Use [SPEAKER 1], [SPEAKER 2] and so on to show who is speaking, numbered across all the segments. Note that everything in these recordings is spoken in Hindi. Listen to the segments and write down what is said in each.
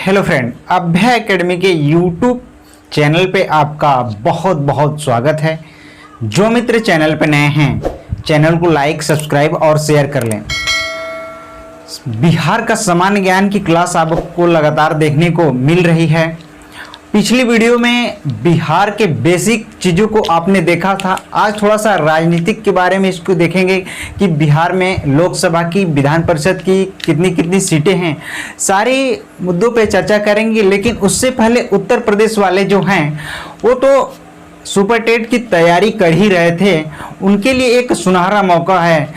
[SPEAKER 1] हेलो फ्रेंड, अभय एकेडमी के यूट्यूब चैनल पे आपका बहुत बहुत स्वागत है। जो मित्र चैनल पे नए हैं, चैनल को लाइक, सब्सक्राइब और शेयर कर लें। बिहार का सामान्य ज्ञान की क्लास आपको लगातार देखने को मिल रही है। पिछली वीडियो में बिहार के बेसिक चीज़ों को आपने देखा था। आज थोड़ा सा राजनीतिक के बारे में इसको देखेंगे कि बिहार में लोकसभा की, विधान परिषद की कितनी कितनी सीटें हैं। सारे मुद्दों पे चर्चा करेंगे, लेकिन उससे पहले उत्तर प्रदेश वाले जो हैं वो तो सुपर टेट की तैयारी कर ही रहे थे। उनके लिए एक सुनहरा मौका है,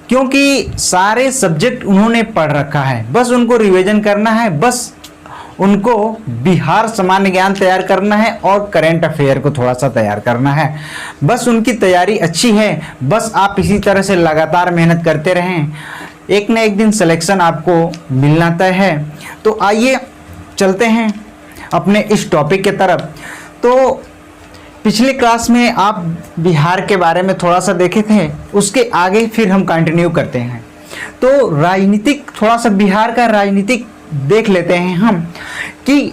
[SPEAKER 1] क्योंकि सारे सब्जेक्ट उन्होंने पढ़ रखा है। बस उनको रिवीजन करना है, बस उनको बिहार सामान्य ज्ञान तैयार करना है और करंट अफेयर को थोड़ा सा तैयार करना है। बस उनकी तैयारी अच्छी है। बस आप इसी तरह से लगातार मेहनत करते रहें, एक न एक दिन सिलेक्शन आपको मिलना तय है। तो आइए चलते हैं अपने इस टॉपिक के तरफ। तो पिछली क्लास में आप बिहार के बारे में थोड़ा सा देखे थे, उसके आगे फिर हम कंटिन्यू करते हैं। तो राजनीतिक, थोड़ा सा बिहार का राजनीतिक देख लेते हैं हम कि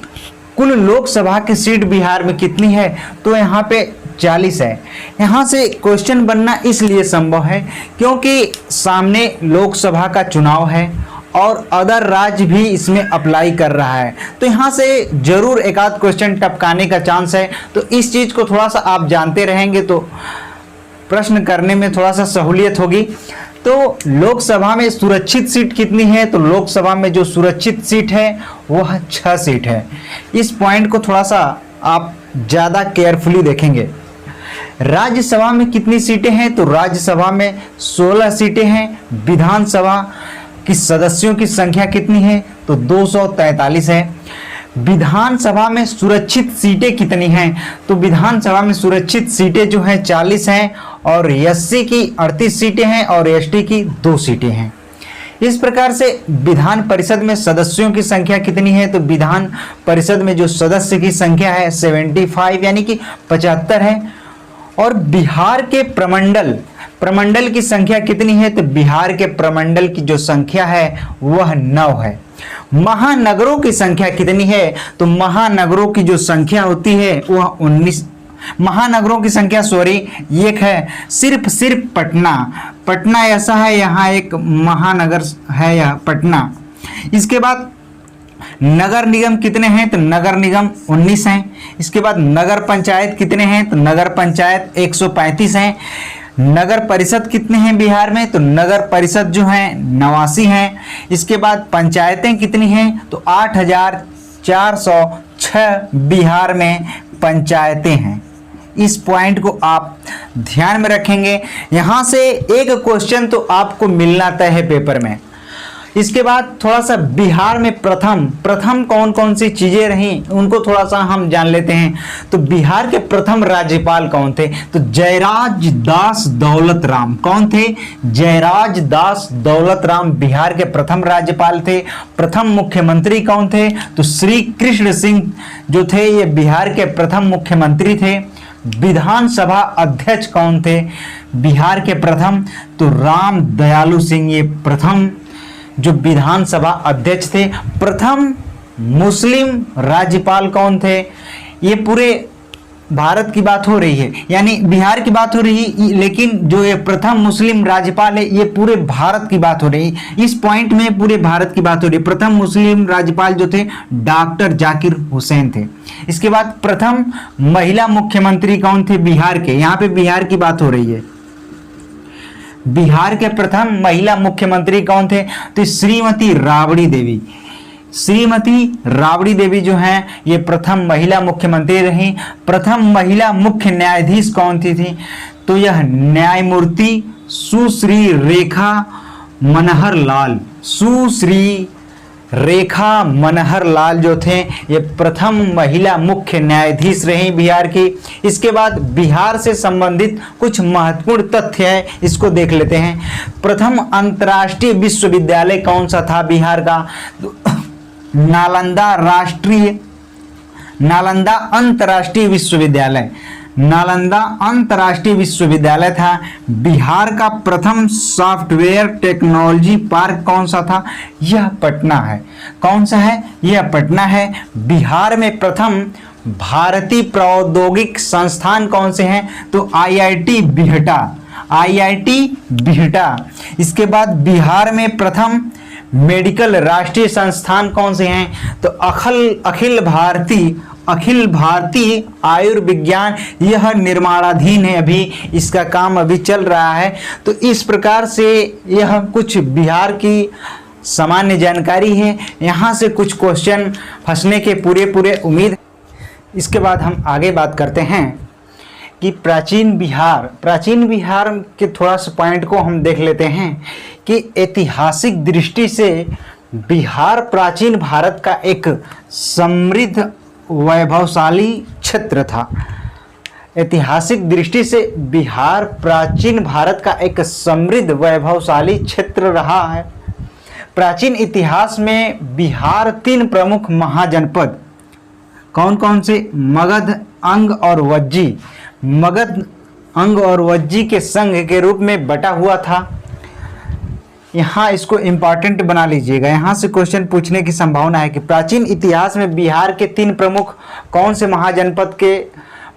[SPEAKER 1] कुल लोकसभा की सीट बिहार में कितनी है। तो यहाँ पे 40 है। यहाँ से क्वेश्चन बनना इसलिए संभव है क्योंकि सामने लोकसभा का चुनाव है और अदर राज्य भी इसमें अप्लाई कर रहा है। तो यहाँ से जरूर एक आध क्वेश्चन टपकाने का चांस है। तो इस चीज़ को थोड़ा सा आप जानते रहेंगे तो प्रश्न करने में थोड़ा सा सहूलियत होगी। तो लोकसभा में सुरक्षित सीट कितनी है? तो लोकसभा में जो सुरक्षित सीट है वह 6 सीट है। इस पॉइंट को थोड़ा सा आप ज़्यादा केयरफुली देखेंगे। राज्यसभा में कितनी सीटें हैं? तो राज्यसभा में 16 सीटें हैं। विधानसभा की सदस्यों की संख्या कितनी है? तो 243 है। विधानसभा में सुरक्षित सीटें कितनी हैं? तो विधानसभा में सुरक्षित सीटें जो हैं 40 हैं और एससी की 38 सीटें हैं और एसटी की 2 सीटें हैं। इस प्रकार से विधान परिषद में सदस्यों की संख्या कितनी है? तो विधान परिषद में जो सदस्य की संख्या है 75 यानी कि 75 है। और बिहार के प्रमंडल की संख्या कितनी है? तो बिहार के प्रमंडल की जो संख्या है वह 9 है। महानगरों की संख्या कितनी है? तो महानगरों की जो संख्या होती है वह 19। महानगरों की संख्या एक है। सिर्फ पटना ऐसा है, यहाँ एक महानगर है यह पटना। इसके बाद नगर निगम कितने हैं? तो नगर निगम 19 हैं। इसके बाद नगर पंचायत कितने हैं? तो नगर पंचायत 135 हैं। नगर परिषद कितने हैं बिहार में? तो नगर परिषद जो हैं 89 हैं। इसके बाद पंचायतें कितनी हैं? तो 8406 बिहार में पंचायतें हैं। इस पॉइंट को आप ध्यान में रखेंगे। यहाँ से एक क्वेश्चन तो आपको मिलना तय है पेपर में। इसके बाद थोड़ा सा बिहार में प्रथम कौन कौन सी चीजें रहीं उनको थोड़ा सा हम जान लेते हैं। तो बिहार के प्रथम राज्यपाल कौन थे? तो जयराज दास दौलत राम। कौन थे? जयराज दास दौलत राम बिहार के प्रथम राज्यपाल थे। प्रथम मुख्यमंत्री कौन थे? तो श्री कृष्ण सिंह जो थे ये बिहार के प्रथम मुख्यमंत्री थे। विधानसभा अध्यक्ष कौन थे बिहार के प्रथम? तो राम दयालु सिंह ये प्रथम जो विधानसभा अध्यक्ष थे। प्रथम मुस्लिम राज्यपाल कौन थे? ये पूरे भारत की बात हो रही है, यानी बिहार की बात हो रही है, लेकिन जो ये प्रथम मुस्लिम राज्यपाल है ये पूरे भारत की बात हो रही है। इस पॉइंट में पूरे भारत की बात हो रही है। प्रथम मुस्लिम राज्यपाल जो थे डॉक्टर जाकिर हुसैन थे। इसके बाद प्रथम महिला मुख्यमंत्री कौन थे बिहार के? यहाँ पे बिहार की बात हो रही है। बिहार के प्रथम महिला मुख्यमंत्री कौन थे? तो श्रीमती राबड़ी देवी। श्रीमती राबड़ी देवी जो हैं ये प्रथम महिला मुख्यमंत्री रही। प्रथम महिला मुख्य न्यायाधीश कौन थी? तो यह न्यायमूर्ति सुश्री रेखा मनहर लाल। सुश्री रेखा मनहर लाल जो थे ये प्रथम महिला मुख्य न्यायाधीश रही बिहार की। इसके बाद बिहार से संबंधित कुछ महत्वपूर्ण तथ्य है, इसको देख लेते हैं। प्रथम अंतर्राष्ट्रीय विश्वविद्यालय कौन सा था बिहार का? नालंदा अंतर्राष्ट्रीय विश्वविद्यालय। नालंदा अंतर्राष्ट्रीय विश्वविद्यालय था। बिहार का प्रथम सॉफ्टवेयर टेक्नोलॉजी पार्क कौन सा था? यह पटना है। कौन सा है? यह पटना है। बिहार में प्रथम भारतीय प्रौद्योगिक संस्थान कौन से हैं? तो आईआईटी बिहटा, आईआईटी बिहटा। इसके बाद बिहार में प्रथम मेडिकल राष्ट्रीय संस्थान कौन से हैं? तो अखिल भारतीय आयुर्विज्ञान, यह निर्माणाधीन है, अभी इसका काम अभी चल रहा है। तो इस प्रकार से यह कुछ बिहार की सामान्य जानकारी है। यहाँ से कुछ क्वेश्चन फंसने के पूरे उम्मीद। इसके बाद हम आगे बात करते हैं कि प्राचीन बिहार के थोड़ा सा पॉइंट को हम देख लेते हैं कि ऐतिहासिक दृष्टि से बिहार प्राचीन भारत का एक समृद्ध वैभवशाली क्षेत्र था। ऐतिहासिक दृष्टि से बिहार प्राचीन भारत का एक समृद्ध वैभवशाली क्षेत्र रहा है। प्राचीन इतिहास में बिहार 3 प्रमुख महाजनपद कौन कौन से? मगध, अंग और वज्जी। मगध, अंग और वज्जी के संघ के रूप में बटा हुआ था। यहाँ इसको इम्पॉर्टेंट बना लीजिएगा, यहाँ से क्वेश्चन पूछने की संभावना है कि प्राचीन इतिहास में बिहार के 3 प्रमुख कौन से महाजनपद के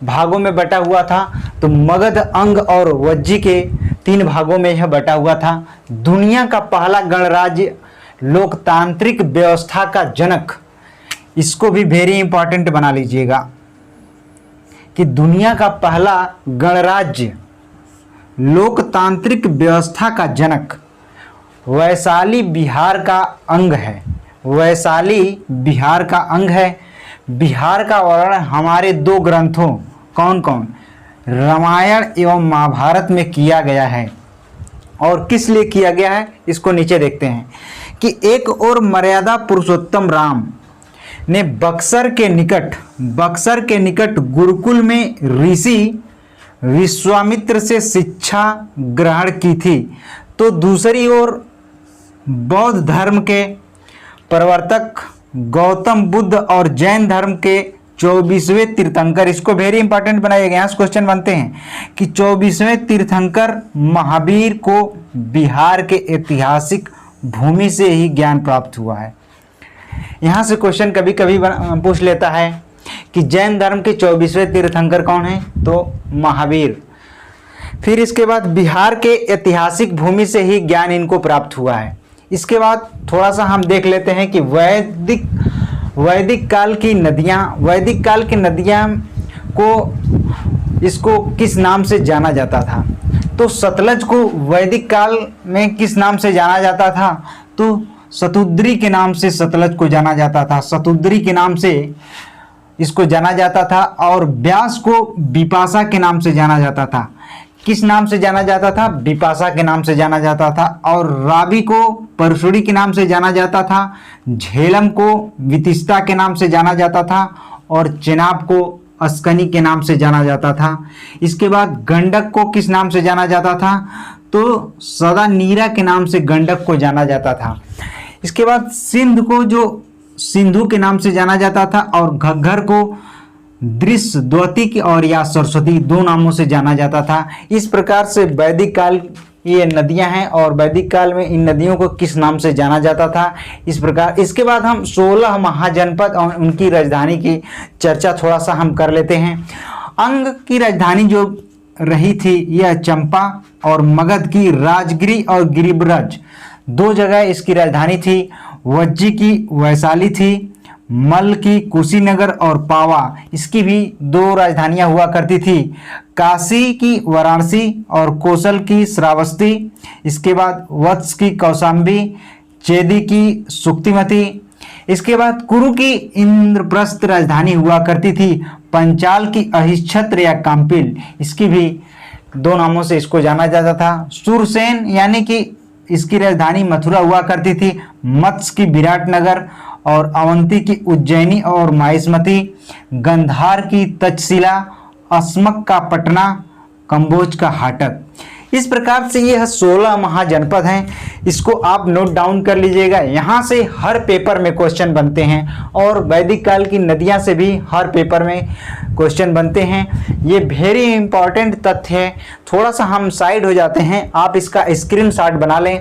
[SPEAKER 1] भागों में बटा हुआ था? तो मगध, अंग और वज्जी के 3 भागों में यह बटा हुआ था। दुनिया का पहला गणराज्य, लोकतांत्रिक व्यवस्था का जनक, इसको भी वेरी इंपॉर्टेंट बना लीजिएगा कि दुनिया का पहला गणराज्य, लोकतांत्रिक व्यवस्था का जनक वैशाली बिहार का अंग है। वैशाली बिहार का अंग है। बिहार का वर्णन हमारे 2 ग्रंथों कौन कौन? रामायण एवं महाभारत में किया गया है। और किस लिए किया गया है इसको नीचे देखते हैं कि एक और मर्यादा पुरुषोत्तम राम ने बक्सर के निकट गुरुकुल में ऋषि विश्वामित्र से शिक्षा ग्रहण की थी। तो दूसरी ओर बौद्ध धर्म के प्रवर्तक गौतम बुद्ध और जैन धर्म के 24वें तीर्थंकर, इसको वेरी इंपॉर्टेंट बनाइएगा, यहाँ से क्वेश्चन बनते हैं कि 24वें तीर्थंकर महावीर को बिहार के ऐतिहासिक भूमि से ही ज्ञान प्राप्त हुआ है। यहाँ से क्वेश्चन कभी कभी पूछ लेता है कि जैन धर्म के 24वें तीर्थंकर कौन है? तो महावीर। फिर इसके बाद बिहार के ऐतिहासिक भूमि से ही ज्ञान इनको प्राप्त हुआ है। इसके बाद थोड़ा सा हम देख लेते हैं कि वैदिक काल की नदियाँ को इसको किस नाम से जाना जाता था? तो सतलज को वैदिक काल में किस नाम से जाना जाता था? तो शतुद्री के नाम से सतलज को जाना जाता था। शतुद्री के नाम से इसको जाना जाता था। और व्यास को बिपाशा के नाम से जाना जाता था। किस नाम से जाना जाता था? बिपाशा के नाम से जाना जाता था। और रावी को परशुड़ी के नाम से जाना जाता था। झेलम को वितिस्ता के नाम से जाना जाता था। और चेनाब को अस्कनी के नाम से जाना जाता था। इसके बाद गंडक को किस नाम से जाना जाता था? तो सदा नीरा के नाम से गंडक को जाना जाता था। इसके बाद सिंध को जो सिंधु के नाम से जाना जाता था। और घग्गर को दृश्य द्वती की और या सरस्वती 2 नामों से जाना जाता था। इस प्रकार से वैदिक काल ये नदियां हैं और वैदिक काल में इन नदियों को किस नाम से जाना जाता था, इस प्रकार। इसके बाद हम 16 महाजनपद और उनकी राजधानी की चर्चा थोड़ा सा हम कर लेते हैं। अंग की राजधानी जो रही थी यह चंपा और मगध की राजगिरी और गिरिब्रज 2 जगह इसकी राजधानी थी। वज्जी की वैशाली थी। मल की कुशीनगर और पावा, इसकी भी 2 राजधानियां हुआ करती थी। काशी की वाराणसी और कोसल की श्रावस्ती। इसके बाद वत्स की कौशाम्बी, चेदी की सुक्तिमती। इसके बाद कुरु की इंद्रप्रस्थ राजधानी हुआ करती थी। पंचाल की अहिच्छत्र या काम्पिल, इसकी भी 2 नामों से इसको जाना जाता था। सुरसेन यानी कि इसकी राजधानी मथुरा हुआ करती थी। मत्स्य की विराटनगर और अवंती की उज्जैनी और माहिष्मती। गंधार की तक्षशिला, अस्मक का पटना, कंबोज का हाटक। इस प्रकार से यह 16 महाजनपद हैं, इसको आप नोट डाउन कर लीजिएगा। यहाँ से हर पेपर में क्वेश्चन बनते हैं और वैदिक काल की नदियाँ से भी हर पेपर में क्वेश्चन बनते हैं। ये वेरी इंपॉर्टेंट तथ्य है। थोड़ा सा हम साइड हो जाते हैं, आप इसका स्क्रीनशॉट बना लें,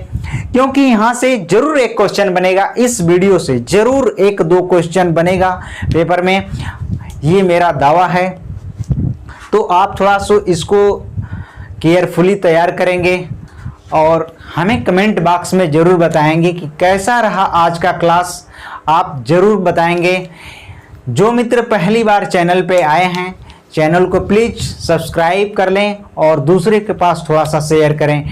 [SPEAKER 1] क्योंकि यहाँ से जरूर एक क्वेश्चन बनेगा। इस वीडियो से जरूर 1-2 क्वेश्चन बनेगा पेपर में, ये मेरा दावा है। तो आप थोड़ा सा इसको केयरफुली तैयार करेंगे और हमें कमेंट बॉक्स में ज़रूर बताएंगे कि कैसा रहा आज का क्लास। आप ज़रूर बताएंगे। जो मित्र पहली बार चैनल पे आए हैं, चैनल को प्लीज़ सब्सक्राइब कर लें और दूसरे के पास थोड़ा सा शेयर करें।